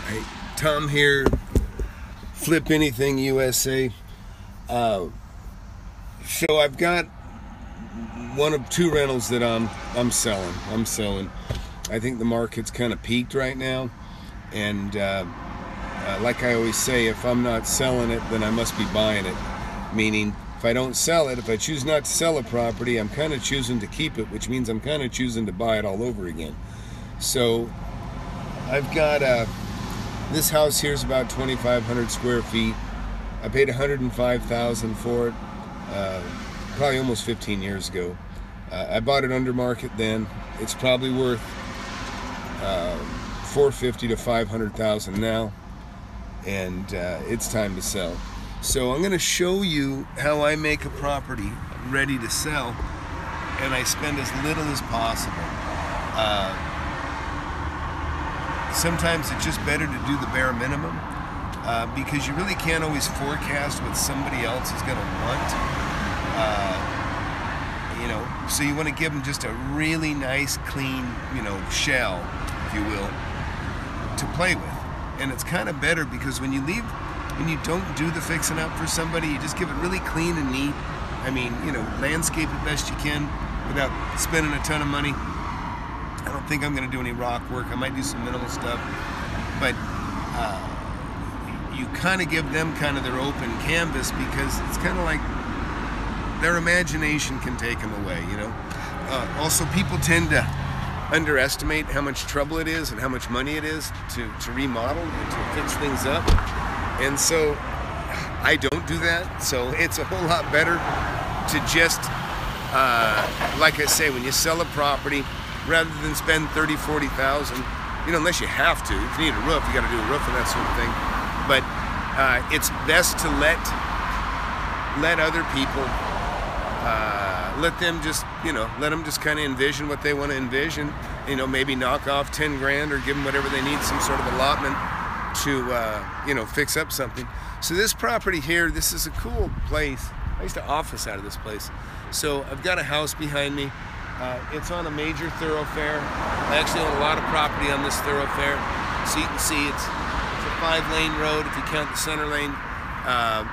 Hey, Tom here, Flip Anything USA. So I've got one of two rentals that I'm selling. I think the market's kind of peaked right now, and like I always say, if I'm not selling it, then I must be buying it. Meaning, if I don't sell it, if I choose not to sell a property, I'm kind of choosing to keep it, which means I'm kind of choosing to buy it all over again. So I've got this house here is about 2,500 square feet. I paid $105,000 for it, probably almost 15 years ago. I bought it under market then. It's probably worth $450,000 to $500,000 now, and it's time to sell. So I'm going to show you how I make a property ready to sell, and I spend as little as possible. Sometimes it's just better to do the bare minimum, because you really can't always forecast what somebody else is going to want. So you want to give them just a really nice, clean, shell, if you will, to play with. And it's kind of better because when you don't do the fixing up for somebody, you just give it really clean and neat. I mean, landscape it best you can without spending a ton of money. I don't think I'm going to do any rock work. I might do some minimal stuff, but you kind of give them kind of their open canvas, because it's kind of like their imagination can take them away, Also, people tend to underestimate how much trouble it is and how much money it is to remodel and to fix things up, and so I don't do that. So it's a whole lot better to just, like I say, when you sell a property, rather than spend $30,000, $40,000, unless you have to. If you need a roof, you got to do a roof and that sort of thing. But it's best to let other people, let them just kind of envision what they want to envision. Maybe knock off 10 grand or give them whatever they need, some sort of allotment to, fix up something. So this property here, this is a cool place. I used to office out of this place. So I've got a house behind me. It's on a major thoroughfare. I actually own a lot of property on this thoroughfare. So you can see it's a 5-lane road if you count the center lane. A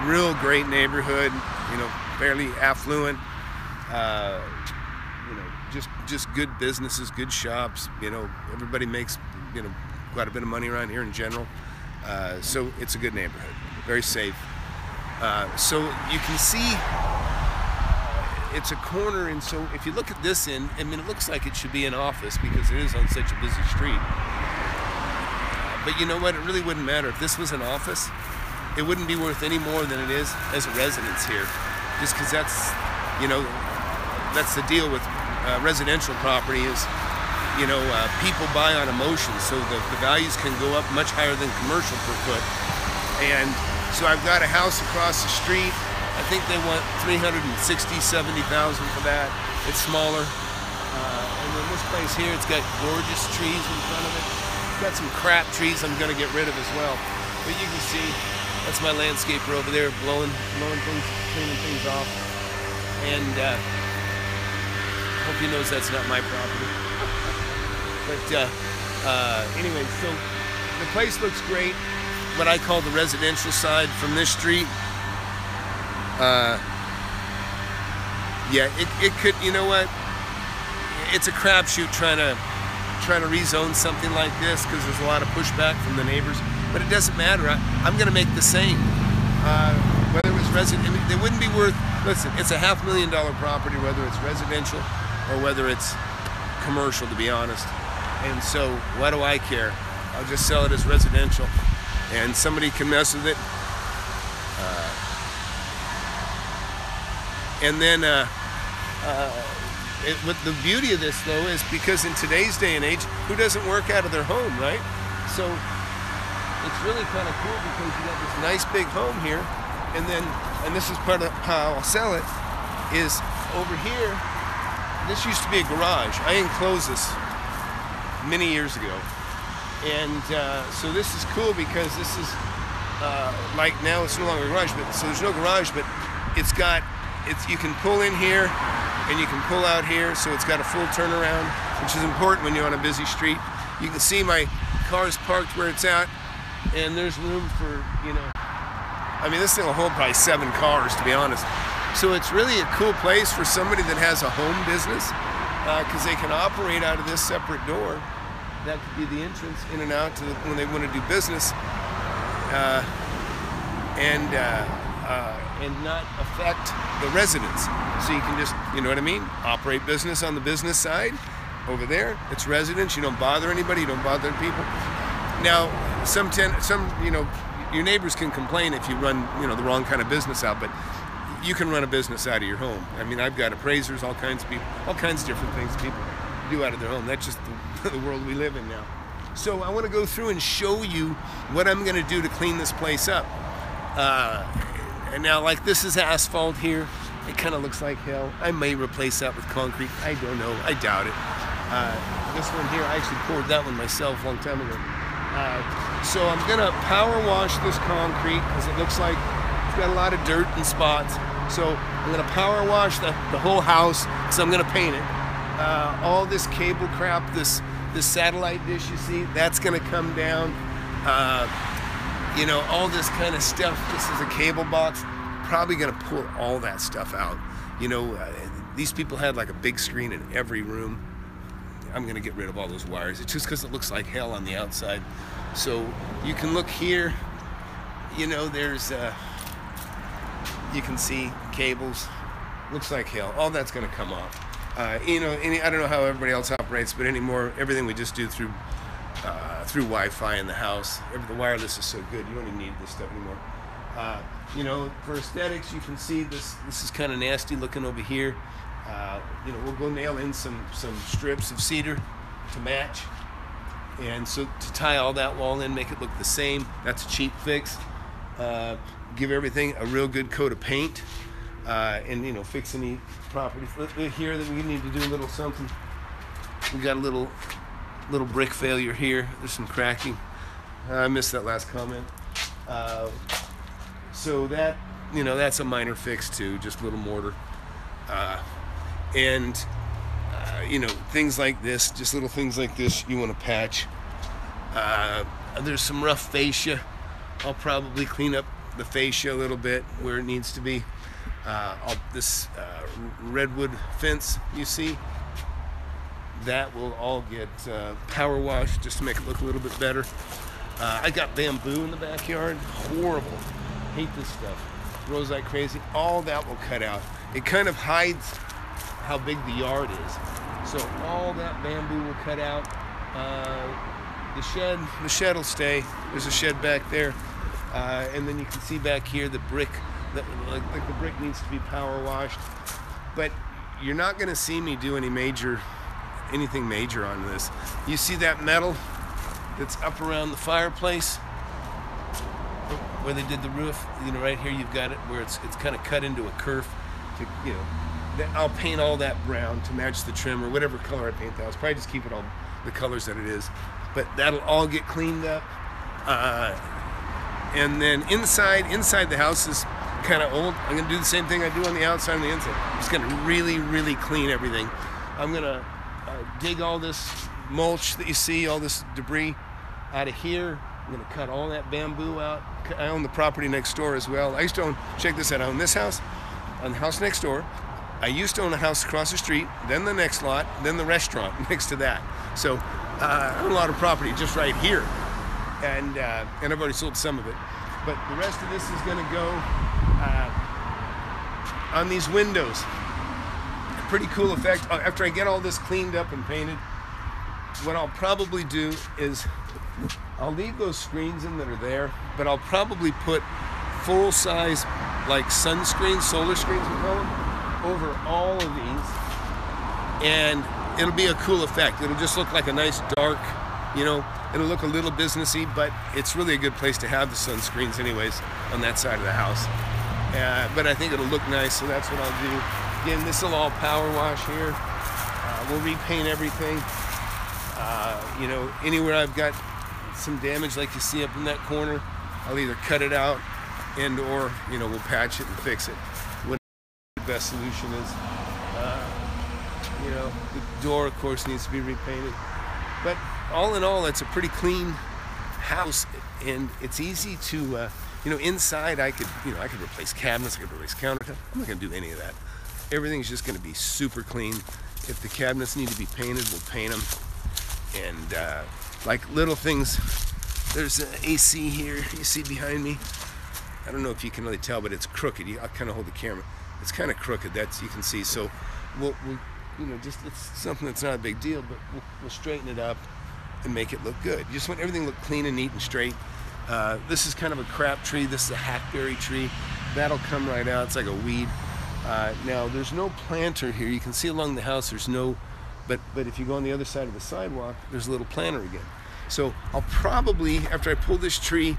real great neighborhood, fairly affluent. Just good businesses, good shops. Everybody makes quite a bit of money around here in general. So it's a good neighborhood, very safe. So you can see it's a corner, and so if you look at this end, it looks like it should be an office because it is on such a busy street. But you know what? It really wouldn't matter. If this was an office, it wouldn't be worth any more than it is as a residence here. Just because that's the deal with residential property is, people buy on emotion, so the values can go up much higher than commercial per foot. And so I've got a house across the street. I think they want $360,000, $70,000 for that. It's smaller. And then this place here, it's got gorgeous trees in front of it. It's got some crap trees I'm going to get rid of as well. But you can see, that's my landscaper over there blowing things, cleaning things off. And hope he knows that's not my property. But anyway, so the place looks great. What I call the residential side from this street. It could, it's a crapshoot trying to rezone something like this because there's a lot of pushback from the neighbors. But it doesn't matter. I'm going to make the same. Whether it was resident, they wouldn't be worth. Listen, it's a $500,000 property, whether it's residential or whether it's commercial, to be honest. And so, why do I care? I'll just sell it as residential, and somebody can mess with it. And then, what the beauty of this, though, is because in today's day and age, who doesn't work out of their home, right? So it's really kind of cool because you got this nice big home here, and this is part of how I'll sell it, is over here. This used to be a garage. I enclosed this many years ago, and so this is cool because this is like now it's no longer a garage, but so there's no garage, but you can pull in here and you can pull out here, so it's got a full turnaround, which is important when you're on a busy street. You can see my cars parked where it's at, and there's room for, you know, I mean, this thing will hold probably 7 cars, to be honest. So it's really a cool place for somebody that has a home business, because they can operate out of this separate door. That could be the entrance in and out to when they want to do business, and not affect the residents. So you can just, you know what I mean, operate business on the business side. Over there, it's residents. You don't bother anybody. You don't bother people. Now, some you know, your neighbors can complain if you run, you know, the wrong kind of business out, but you can run a business out of your home. I mean, I've got appraisers, all kinds of people, all kinds of different things people do out of their home. That's just the world we live in now. So I want to go through and show you what I'm going to do to clean this place up. And now, like, this is asphalt here. It kind of looks like hell. I may replace that with concrete. I don't know. I doubt it. This one here, I actually poured that one myself a long time ago. So I'm going to power wash this concrete because it looks like it's got a lot of dirt and spots. So I'm going to power wash the whole house, so I'm going to paint it. All this cable crap, this satellite dish you see, that's going to come down. You know, all this kind of stuff. This is a cable box. Probably going to pull all that stuff out. You know, these people had like a big screen in every room. I'm going to get rid of all those wires. It's just because it looks like hell on the outside. So you can look here. You know, there's, you can see cables. Looks like hell. All that's going to come off. You know, I don't know how everybody else operates, but anymore, everything we just do through Wi-Fi in the house. The wireless is so good, you don't even need this stuff anymore. You know, for aesthetics, you can see this is kind of nasty looking over here. You know, we'll go nail in some strips of cedar to match, and so to tie all that wall in, make it look the same. That's a cheap fix. Give everything a real good coat of paint, and, you know, fix any properties here that we need to do a little something. We got a little brick failure here. There's some cracking. I missed that last comment. So that, you know, that's a minor fix too, just a little mortar. You know, things like this, just little things like this you want to patch. There's some rough fascia. I'll probably clean up the fascia a little bit where it needs to be. This redwood fence you see, that will all get power washed just to make it look a little bit better. I got bamboo in the backyard. Horrible. Hate this stuff. Grows like crazy. All that will cut out. It kind of hides how big the yard is. So all that bamboo will cut out. The shed will stay. There's a shed back there. And then you can see back here the brick, like the brick needs to be power washed. But you're not going to see me do anything major on this. You see that metal that's up around the fireplace where they did the roof? You know, right here you've got it where it's kind of cut into a kerf. To, you know, I'll paint all that brown to match the trim or whatever color I paint that. I'll probably just keep it all the colors that it is. But that'll all get cleaned up. And then inside the house is kind of old. I'm going to do the same thing I do on the outside and the inside. I'm just going to really, really clean everything. I'm going to dig all this mulch that you see, all this debris out of here. I'm going to cut all that bamboo out. I own the property next door as well. I used to own, check this out, I own this house, on the house next door. I used to own a house across the street, then the next lot, then the restaurant next to that. So I own a lot of property just right here. And I've already sold some of it. But the rest of this is going to go on these windows. A pretty cool effect. After I get all this cleaned up and painted, what I'll probably do is I'll leave those screens in that are there, but I'll probably put full-size, like sunscreens, solar screens we call them, over all of these, and it'll be a cool effect. It'll just look like a nice dark, you know, it'll look a little businessy, but it's really a good place to have the sunscreens anyways on that side of the house. But I think it'll look nice, so that's what I'll do. Again, this will all power wash here. We'll repaint everything. You know, anywhere I've got some damage like you see up in that corner, I'll either cut it out and or, you know, we'll patch it and fix it. What the best solution is. You know, the door, of course, needs to be repainted. But all in all, it's a pretty clean house, and it's easy to, inside I could replace cabinets, I could replace countertops. I'm not gonna do any of that. Everything's just gonna be super clean. If the cabinets need to be painted, we'll paint them. And like little things, there's an AC here, you see behind me. I don't know if you can really tell, but it's crooked. I'll kind of hold the camera. It's kind of crooked, you can see. So we'll it's something that's not a big deal, but we'll straighten it up and make it look good. You just want everything to look clean and neat and straight. This is kind of a crap tree. This is a hackberry tree. That'll come right out. It's like a weed. Now there's no planter here. You can see along the house there's no, but if you go on the other side of the sidewalk, there's a little planter again. So I'll probably, after I pull this tree,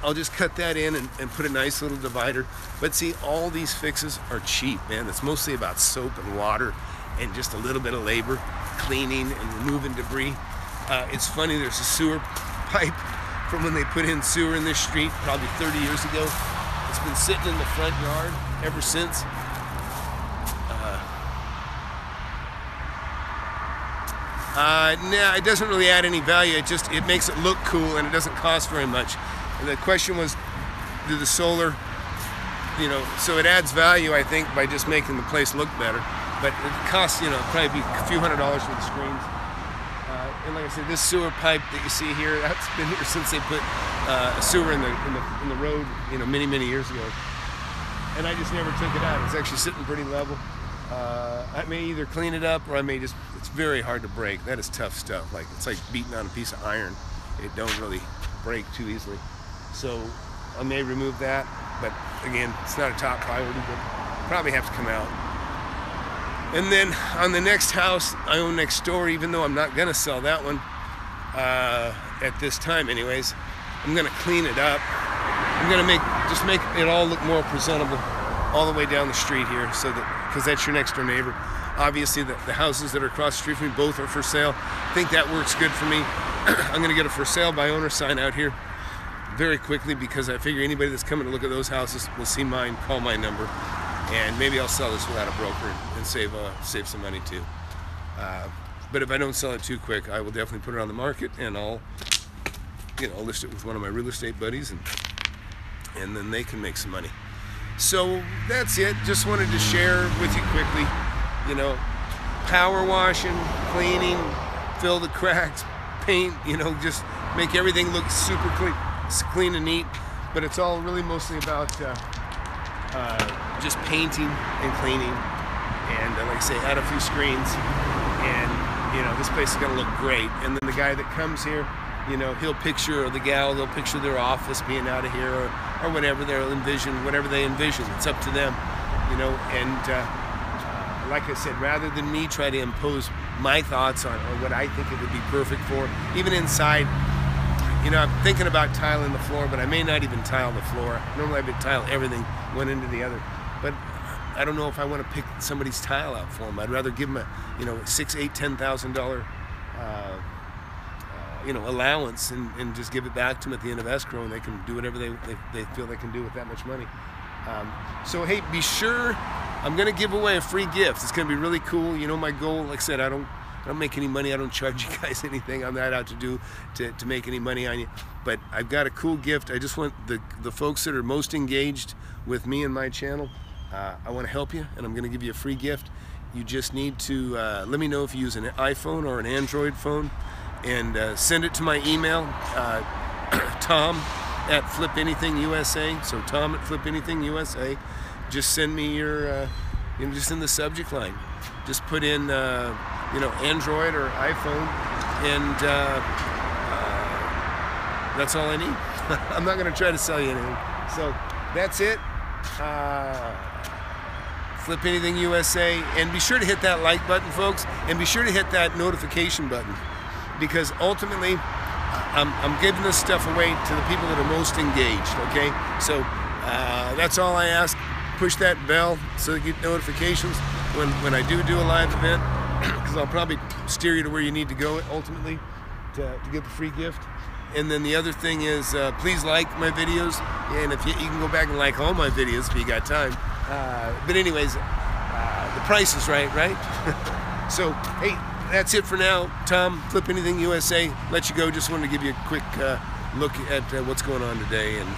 I'll just cut that in and put a nice little divider. But see, all these fixes are cheap, man. It's mostly about soap and water and just a little bit of labor, cleaning and removing debris. It's funny, there's a sewer pipe from when they put in sewer in this street probably 30 years ago. It's been sitting in the front yard ever since. Nah, it doesn't really add any value. It makes it look cool, and it doesn't cost very much. And the question was, do the solar, so it adds value, I think, by just making the place look better. But it costs, probably be a few $100s for the screens. And like I said, this sewer pipe that you see here, that's been here since they put a sewer in the road, many years ago. And I just never took it out. It's actually sitting pretty level. I may either clean it up, or I may it's very hard to break. That is tough stuff. It's like beating on a piece of iron. It don't really break too easily. So I may remove that, but again, it's not a top priority, but probably have to come out. And then on the next house I own next door, even though I'm not gonna sell that one at this time anyways, I'm gonna clean it up. I'm gonna make it all look more presentable all the way down the street here, so that, because that's your next door neighbor. Obviously the houses that are across the street from me, both are for sale. I think that works good for me. I'm gonna get a for sale by owner sign out here very quickly, because I figure anybody that's coming to look at those houses will see mine, call my number, and maybe I'll sell this without a broker and save some money too. But if I don't sell it too quick, I will definitely put it on the market, and I'll list it with one of my real estate buddies, and then they can make some money. So that's it. Just wanted to share with you quickly, power washing, cleaning, fill the cracks, paint, just make everything look super clean and neat. But it's all really mostly about just painting and cleaning, and like I say, add a few screens, and this place is gonna look great. And then the guy that comes here, he'll picture, or the gal, they'll picture their office being out of here, or whatever they'll envision, whatever they envision. It's up to them, and like I said, rather than me try to impose my thoughts on or what I think it would be perfect for, even inside, I'm thinking about tiling the floor, but I may not even tile the floor. Normally I would tile everything one into the other, but I don't know if I want to pick somebody's tile out for them. I'd rather give them a $6,000, $8,000, $10,000 allowance, and just give it back to them at the end of escrow, and they can do whatever they feel they can do with that much money. So hey, be sure, I'm gonna give away a free gift. It's gonna be really cool. My goal, like I said, I don't make any money. I don't charge you guys anything. I'm not out to make any money on you. But I've got a cool gift. I just want the folks that are most engaged with me and my channel, I want to help you, and I'm going to give you a free gift. You just need to let me know if you use an iPhone or an Android phone, and send it to my email, Tom at Flip Anything USA. So Tom at Flip Anything USA. Just send me your, just in the subject line, just put in, Android or iPhone, and that's all I need. I'm not going to try to sell you anything. So that's it. Flip Anything USA, and be sure to hit that like button, folks, and be sure to hit that notification button, because ultimately I'm giving this stuff away to the people that are most engaged. Okay, so that's all I ask. Push that bell so that you get notifications when I do a live event, because I'll probably steer you to where you need to go ultimately to get the free gift. And then the other thing is, please like my videos, and if you can go back and like all my videos if you got time. But anyways, the price is right? So hey, that's it for now. Tom, Flip Anything USA, let you go. Just wanted to give you a quick look at what's going on today and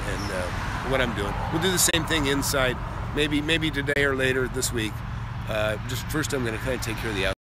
what I'm doing. We'll do the same thing inside, maybe today or later this week. Just first I'm going to kind of take care of the outside.